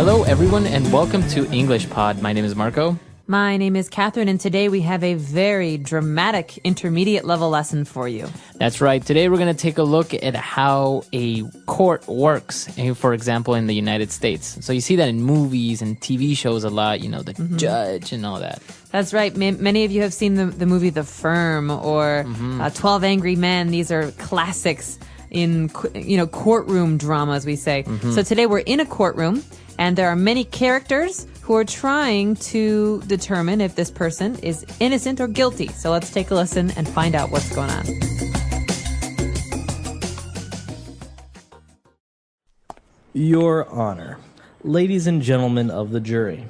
Hello, everyone, and welcome to English Pod. My name is Marco. My name is Catherine, and today we have a very dramatic intermediate level lesson for you. That's right. Today we're going to take a look at how a court works, for example, in the United States. So you see that in movies and TV shows a lot, you know, the judge and all that. That's right. Many of you have seen the movie The Firm or 12 Angry Men. These are classics in, courtroom drama, as we say. So today we're in a courtroom, and there are many characters who are trying to determine if this person is innocent or guilty. So let's take a listen and find out what's going on. Your Honor, ladies and gentlemen of the jury,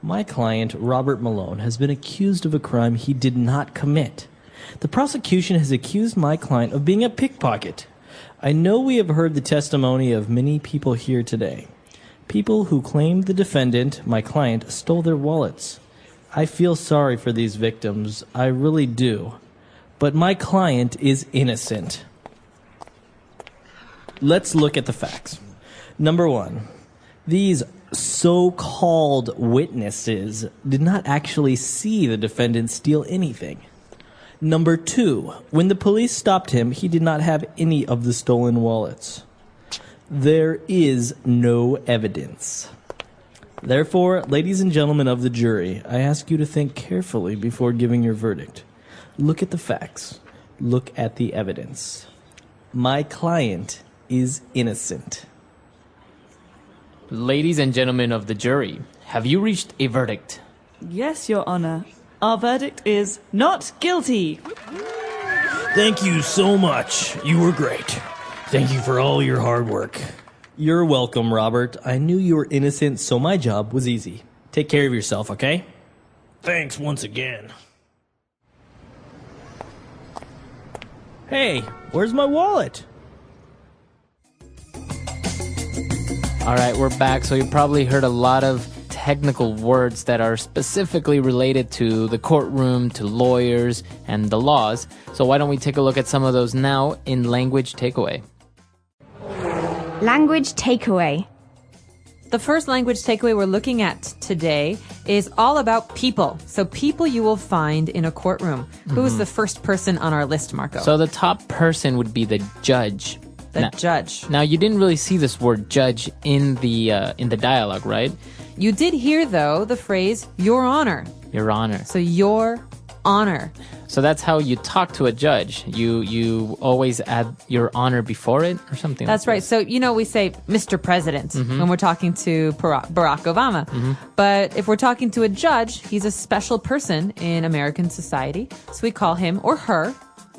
my client, Robert Malone, has been accused of a crime he did not commit. The prosecution has accused my client of being a pickpocket. I know we have heard the testimony of many people here today. People who claimed the defendant, my client, stole their wallets. I feel sorry for these victims. I really do. But my client is innocent. Let's look at the facts. Number one, these so-called witnesses did not actually see the defendant steal anything. Number two, when the police stopped him, he did not have any of the stolen wallets. There is no evidence. Therefore, ladies and gentlemen of the jury, I ask you to think carefully before giving your verdict. Look at the facts. Look at the evidence. My client is innocent. Ladies and gentlemen of the jury, have you reached a verdict? Yes, Your Honor. Our verdict is not guilty. Thank you so much. You were great. Thank you for all your hard work. You're welcome, Robert. I knew you were innocent, so my job was easy. Take care of yourself, okay? Thanks once again. Hey, where's my wallet? All right, we're back. So you probably heard a lot of technical words that are specifically related to the courtroom, to lawyers, and the laws. So why don't we take a look at some of those now in Language Takeaway. Language takeaway. The first language takeaway we're looking at today is all about people. So people you will find in a courtroom. Who is the first person on our list, Marco? So the top person would be the judge. Judge. Now, you didn't really see this word judge in the dialogue, right? You did hear, though, the phrase, Your Honor. Your Honor. So, Your Honor. So that's how you talk to a judge. You always add Your Honor before it or something That's like right. So, we say Mr. President when we're talking to Barack Obama. But if we're talking to a judge, he's a special person in American society. So we call him or her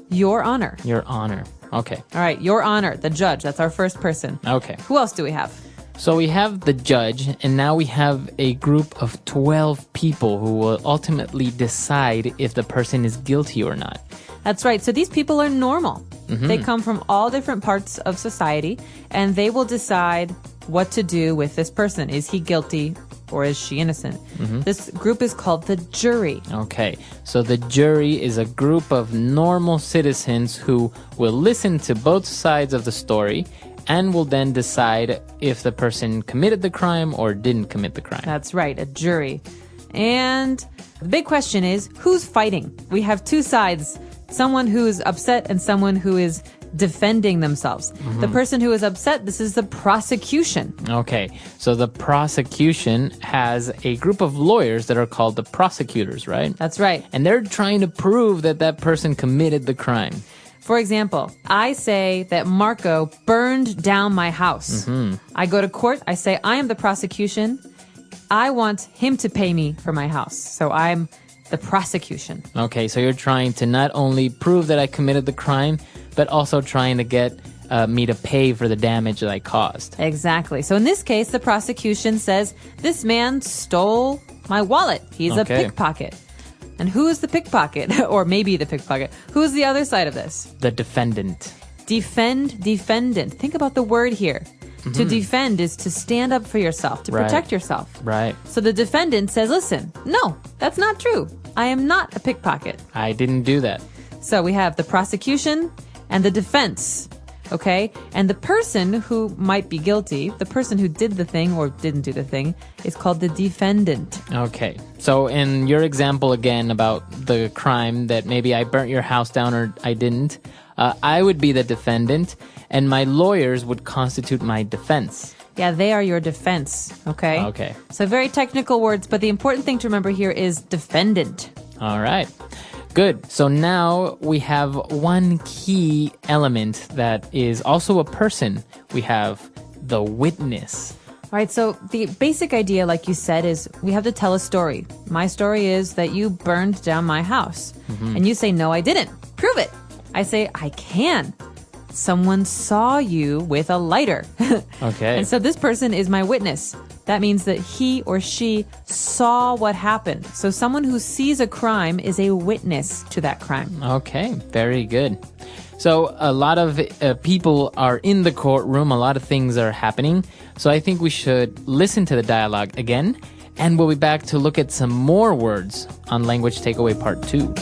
Your Honor. Your Honor. Okay. All right. Your Honor, the judge. That's our first person. Okay. Who else do we have? So we have the judge, and now we have a group of 12 people who will ultimately decide if the person is guilty or not. That's right. So these people are normal. They come from all different parts of society, and they will decide what to do with this person. Is he guilty or is she innocent? This group is called the jury. Okay. So the jury is a group of normal citizens who will listen to both sides of the story and will then decide if the person committed the crime or didn't commit the crime. That's right, a jury. And the big question is, who's fighting? We have two sides, someone who's upset and someone who is defending themselves. The person who is upset, this is the prosecution. Okay, so the prosecution has a group of lawyers that are called the prosecutors, right? That's right. And they're trying to prove that that person committed the crime. For example, I say that Marco burned down my house. I go to court, I say, I am the prosecution. I want him to pay me for my house. So I'm the prosecution. Okay, so you're trying to not only prove that I committed the crime, but also trying to get me to pay for the damage that I caused. Exactly. So in this case, the prosecution says, this man stole my wallet. He's a pickpocket. And who's the pickpocket? Or maybe the pickpocket. Who's the other side of this? The defendant. Defendant. Think about the word here. To defend is to stand up for yourself, to protect yourself. Right. So the defendant says, listen, no, that's not true. I am not a pickpocket. I didn't do that. So we have the prosecution and the defense. Okay? And the person who might be guilty, the person who did the thing or didn't do the thing, is called the defendant. Okay. So in your example again about the crime that maybe I burnt your house down or I didn't, I would be the defendant and my lawyers would constitute my defense. Yeah, they are your defense. Okay? Okay. So very technical words, but the important thing to remember here is defendant. All right. Good. So now we have one key element that is also a person. We have the witness. All right, so the basic idea, like you said, is we have to tell a story. My story is that you burned down my house. And you say, no, I didn't. Prove it. I say, I can. Someone saw you with a lighter. Okay. And so this person is my witness. That means that he or she saw what happened. So someone who sees a crime is a witness to that crime. Okay, very good. So a lot of people are in the courtroom. A lot of things are happening. So I think we should listen to the dialogue again. And we'll be back to look at some more words on Language Takeaway Part 2.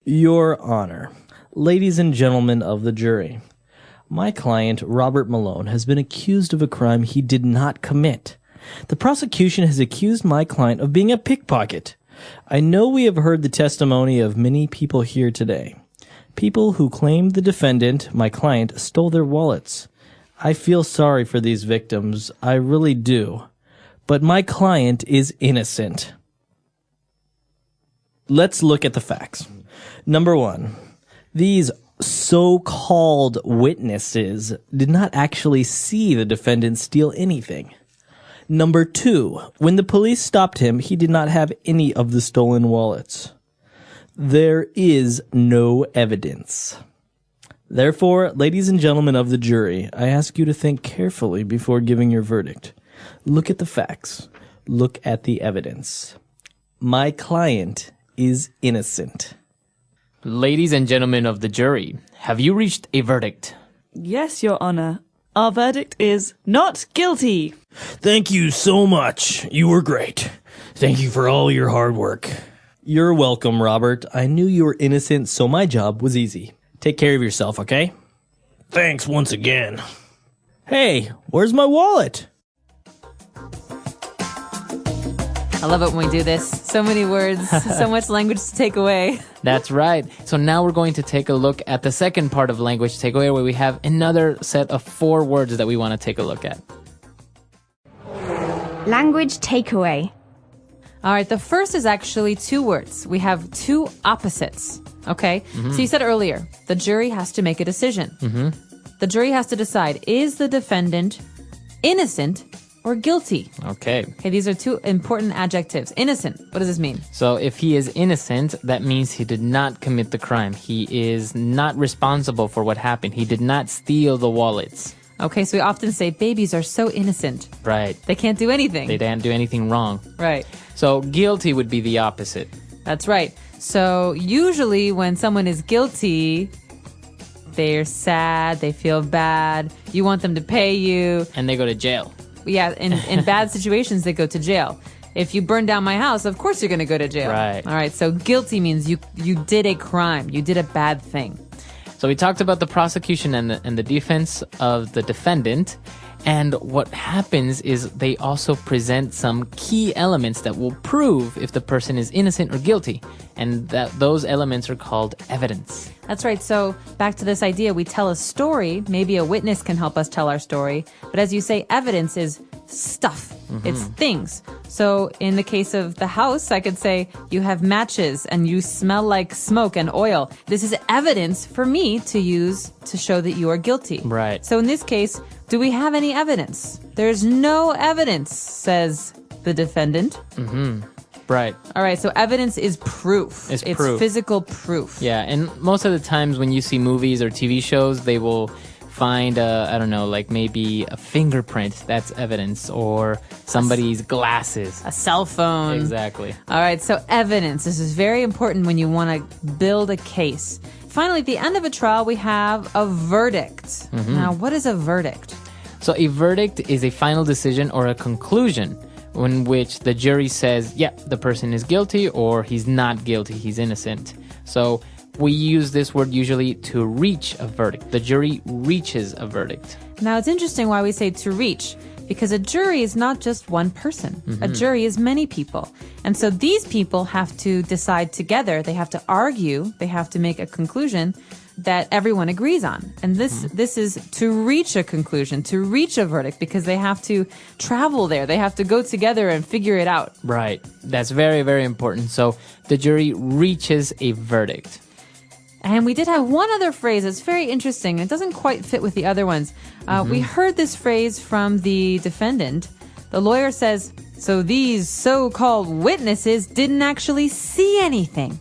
Your Honor, ladies and gentlemen of the jury, my client, Robert Malone, has been accused of a crime he did not commit. The prosecution has accused my client of being a pickpocket. I know we have heard the testimony of many people here today. People who claim the defendant, my client, stole their wallets. I feel sorry for these victims. I really do. But my client is innocent. Let's look at the facts. Number one, these so-called witnesses did not actually see the defendant steal anything. Number two, when the police stopped him, he did not have any of the stolen wallets. There is no evidence. Therefore, ladies and gentlemen of the jury, I ask you to think carefully before giving your verdict. Look at the facts. Look at the evidence. My client is innocent. Ladies and gentlemen of the jury, have you reached a verdict? Yes, Your Honor. Our verdict is not guilty. Thank you so much. You were great. Thank you for all your hard work. You're welcome, Robert. I knew you were innocent, so my job was easy. Take care of yourself, okay? Thanks once again. Hey, where's my wallet? I love it when we do this. So many words, so much language to take away. That's right. So now we're going to take a look at the second part of Language Takeaway, where we have another set of 4 words that we want to take a look at. Language takeaway. All right, the first is actually 2 words. We have 2 opposites, okay? So you said earlier, the jury has to make a decision. The jury has to decide, is the defendant innocent or guilty? Okay. Okay, these are 2 important adjectives. Innocent, what does this mean? So if he is innocent, that means he did not commit the crime. He is not responsible for what happened. He did not steal the wallets. Okay, so we often say babies are so innocent. Right. They can't do anything. They didn't do anything wrong. Right. So guilty would be the opposite. That's right. So usually when someone is guilty, they're sad, they feel bad, you want them to pay you. And they go to jail. Yeah, in bad situations, they go to jail. If you burn down my house, of course you're going to go to jail. Right. All right, so guilty means you did a crime. You did a bad thing. So we talked about the prosecution and the defense of the defendant. And what happens is they also present some key elements that will prove if the person is innocent or guilty. And those elements are called evidence. That's right. So back to this idea, we tell a story. Maybe a witness can help us tell our story. But as you say, evidence is stuff. It's things. So in the case of the house, I could say you have matches and you smell like smoke and oil. This is evidence for me to use to show that you are guilty. Right. So in this case, do we have any evidence? There's no evidence, says the defendant. Right. All right, so evidence is proof. It's proof. Physical proof. Yeah, and most of the times when you see movies or TV shows, they will find I don't know, like maybe a fingerprint, that's evidence, or somebody's glasses. A cell phone. Exactly. All right, so evidence. This is very important when you want to build a case. Finally, at the end of a trial, we have a verdict. Now, what is a verdict? So a verdict is a final decision or a conclusion in which the jury says, yeah, the person is guilty or he's not guilty, he's innocent. So we use this word usually to reach a verdict. The jury reaches a verdict. Now, it's interesting why we say to reach, because a jury is not just one person. A jury is many people. And so these people have to decide together. They have to argue. They have to make a conclusion that everyone agrees on. And this is to reach a conclusion, to reach a verdict, because they have to travel there. They have to go together and figure it out. Right. That's very, very important. So the jury reaches a verdict. And we did have one other phrase that's very interesting. It doesn't quite fit with the other ones. We heard this phrase from the defendant. The lawyer says, so these so-called witnesses didn't actually see anything.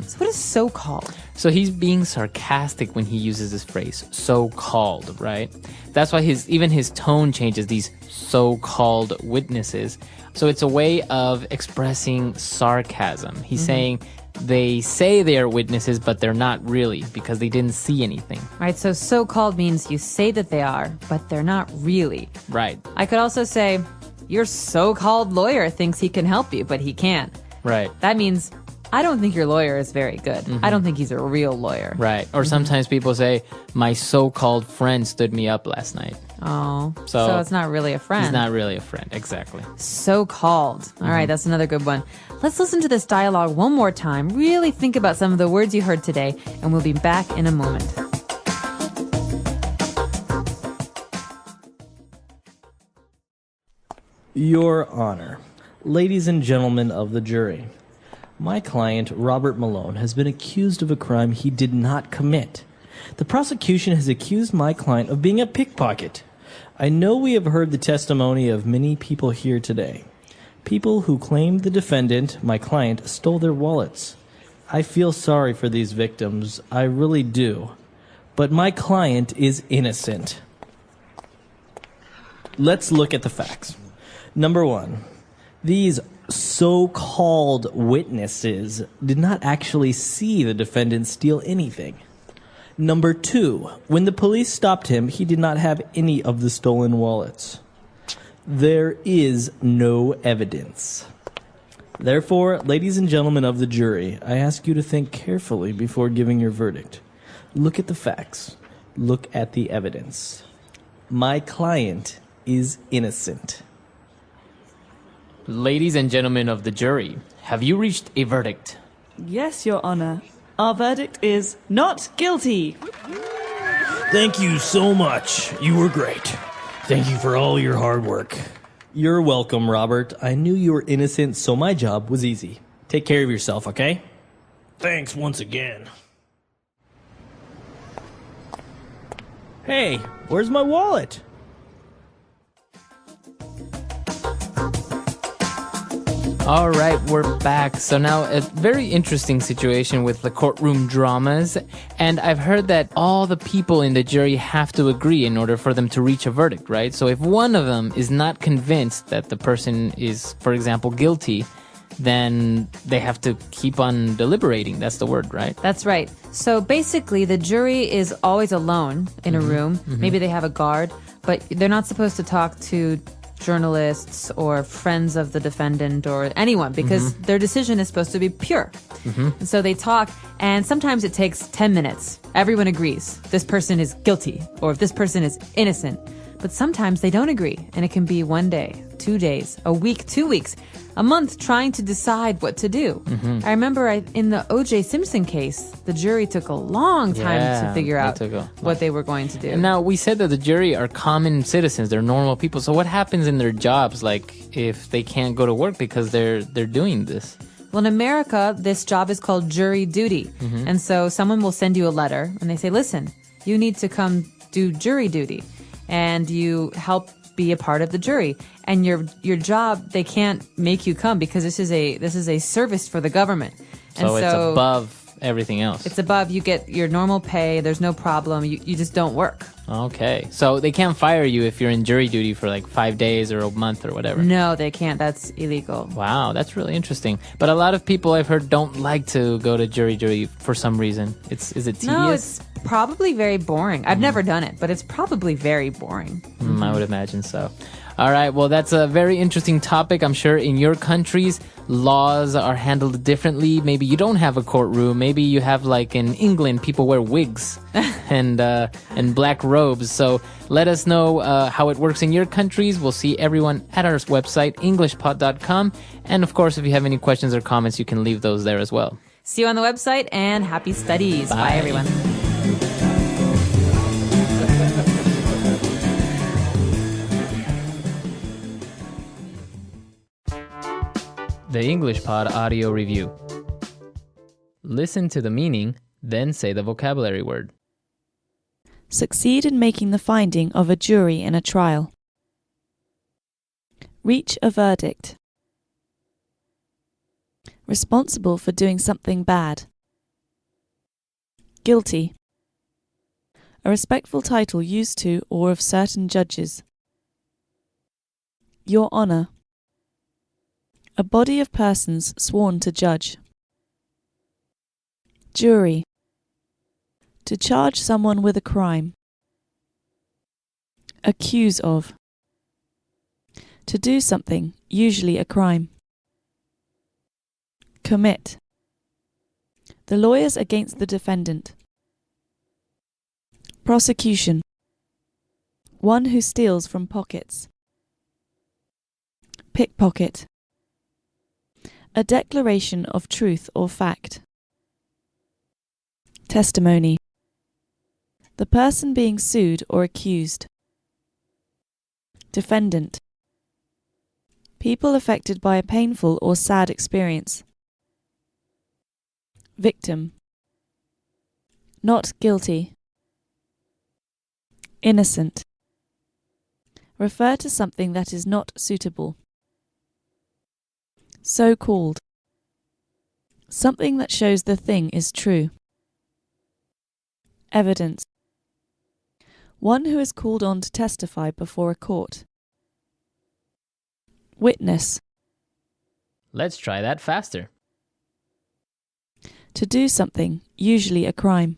So what is so-called? So he's being sarcastic when he uses this phrase, so-called, right? That's why even his tone changes, these so-called witnesses. So it's a way of expressing sarcasm. He's saying they say they are witnesses, but they're not really because they didn't see anything. Right, so so-called means you say that they are, but they're not really. Right, I could also say, your so-called lawyer thinks he can help you, but he can't. right, That means, I don't think your lawyer is very good. I don't think he's a real lawyer. right. Or sometimes people say, my so-called friend stood me up last night. Oh, So so it's not really a friend. He's not really a friend, exactly. So-called. All right, that's another good one. Let's listen to this dialogue one more time. Really think about some of the words you heard today, and we'll be back in a moment. Your Honor, ladies and gentlemen of the jury, my client, Robert Malone, has been accused of a crime he did not commit. The prosecution has accused my client of being a pickpocket. I know we have heard the testimony of many people here today. People who claimed the defendant, my client, stole their wallets. I feel sorry for these victims. I really do. But my client is innocent. Let's look at the facts. Number one, these so-called witnesses did not actually see the defendant steal anything. Number two, when the police stopped him, he did not have any of the stolen wallets. There is no evidence. Therefore, ladies and gentlemen of the jury, I ask you to think carefully before giving your verdict. Look at the facts. Look at the evidence. My client is innocent. Ladies and gentlemen of the jury, have you reached a verdict? Yes, Your Honor. Our verdict is not guilty. Thank you so much. You were great. Thank you for all your hard work. You're welcome, Robert. I knew you were innocent, so my job was easy. Take care of yourself, okay? Thanks once again. Hey, where's my wallet? All right, we're back. So now a very interesting situation with the courtroom dramas. And I've heard that all the people in the jury have to agree in order for them to reach a verdict, right? So if one of them is not convinced that the person is, for example, guilty, then they have to keep on deliberating. That's the word, right? That's right. So basically, the jury is always alone in a room. Maybe they have a guard, but they're not supposed to talk to journalists or friends of the defendant or anyone because their decision is supposed to be pure. And so they talk, and sometimes it takes 10 minutes. Everyone agrees this person is guilty or if this person is innocent. But sometimes they don't agree, and it can be 1 day, 2 days, a week, 2 weeks, a month trying to decide what to do. I remember in the O.J. Simpson case, the jury took a long time to figure out what they were going to do. And now, we said that the jury are common citizens. They're normal people. So what happens in their jobs, like, if they can't go to work because they're doing this? Well, in America, this job is called jury duty. And so someone will send you a letter, and they say, listen, you need to come do jury duty. And you help be a part of the jury. And your job, they can't make you come because this is a service for the government. So it's above everything else. It's above. You get your normal pay. There's no problem. You just don't work. Okay. So they can't fire you if you're in jury duty for like 5 days or a month or whatever. No, they can't. That's illegal. Wow, that's really interesting. But a lot of people I've heard don't like to go to jury duty for some reason. Is it tedious? No, it's probably very boring. I've never done it, but it's probably very boring. I would imagine so. All right, well, that's a very interesting topic. I'm sure in your countries, laws are handled differently. Maybe you don't have a courtroom. Maybe you have, like in England, people wear wigs and black robes. So let us know how it works in your countries. We'll see everyone at our website, englishpod.com. And of course, if you have any questions or comments, you can leave those there as well. See you on the website, and happy studies. Bye. Bye everyone. The English Pod Audio Review. Listen to the meaning, then say the vocabulary word. Succeed in making the finding of a jury in a trial. Reach a verdict. Responsible for doing something bad. Guilty. A respectful title used to or of certain judges. Your Honour. A body of persons sworn to judge. Jury. To charge someone with a crime. Accuse of. To do something, usually a crime. Commit. The lawyers against the defendant. Prosecution. One who steals from pockets. Pickpocket. A declaration of truth or fact. Testimony. The person being sued or accused. Defendant. People affected by a painful or sad experience. Victim. Not guilty. Innocent. Refer to something that is not suitable. So-called. Something that shows the thing is true. Evidence. One who is called on to testify before a court. Witness. Let's try that faster. To do something, usually a crime.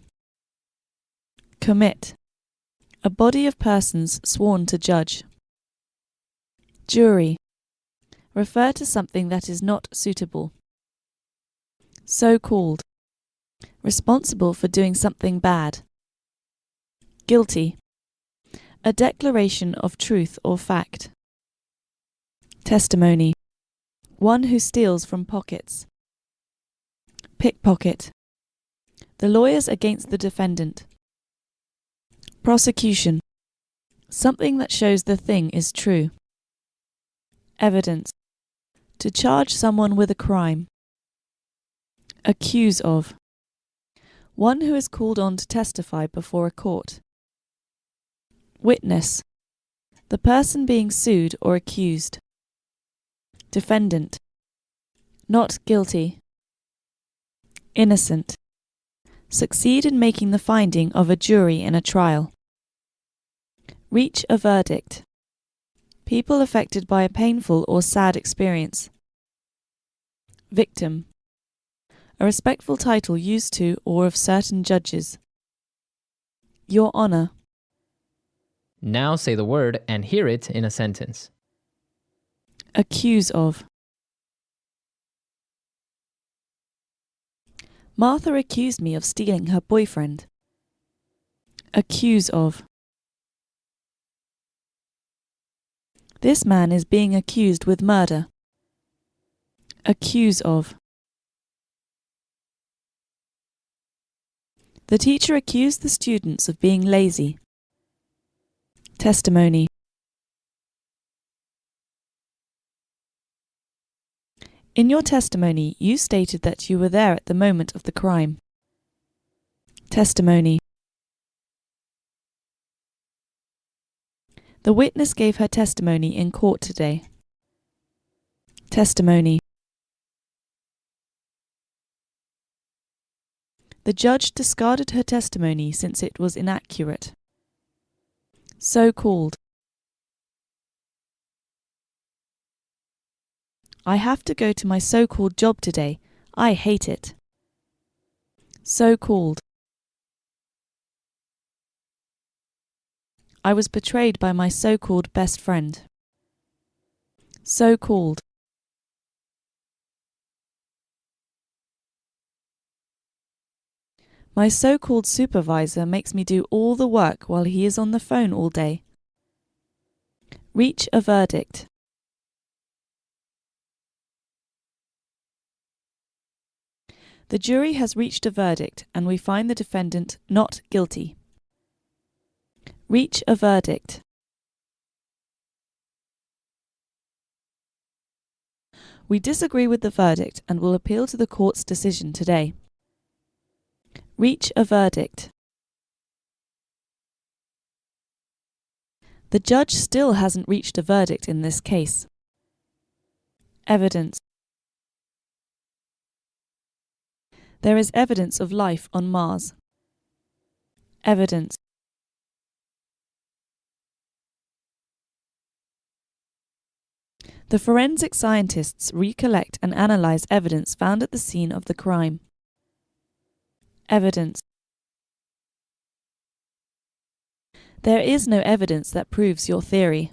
Commit. A body of persons sworn to judge. Jury. Refer to something that is not suitable. So-called. Responsible for doing something bad. Guilty. A declaration of truth or fact. Testimony. One who steals from pockets. Pickpocket. The lawyers against the defendant. Prosecution. Something that shows the thing is true. Evidence. To charge someone with a crime. Accuse of. One who is called on to testify before a court. Witness. The person being sued or accused. Defendant. Not guilty. Innocent. Succeed in making the finding of a jury in a trial. Reach a verdict. People affected by a painful or sad experience. Victim. A respectful title used to or of certain judges. Your Honour. Now say the word and hear it in a sentence. Accuse of. Martha accused me of stealing her boyfriend. Accuse of. This man is being accused with murder. Accuse of. The teacher accused the students of being lazy. Testimony. In your testimony, you stated that you were there at the moment of the crime. Testimony. The witness gave her testimony in court today. Testimony. The judge discarded her testimony since it was inaccurate. So-called. I have to go to my so-called job today. I hate it. So-called. I was betrayed by my so-called best friend. So-called. My so-called supervisor makes me do all the work while he is on the phone all day. Reach a verdict. The jury has reached a verdict and we find the defendant not guilty. Reach a verdict. We disagree with the verdict and will appeal to the court's decision today. Reach a verdict. The judge still hasn't reached a verdict in this case. Evidence. There is evidence of life on Mars. Evidence. The forensic scientists recollect and analyze evidence found at the scene of the crime. Evidence. There is no evidence that proves your theory.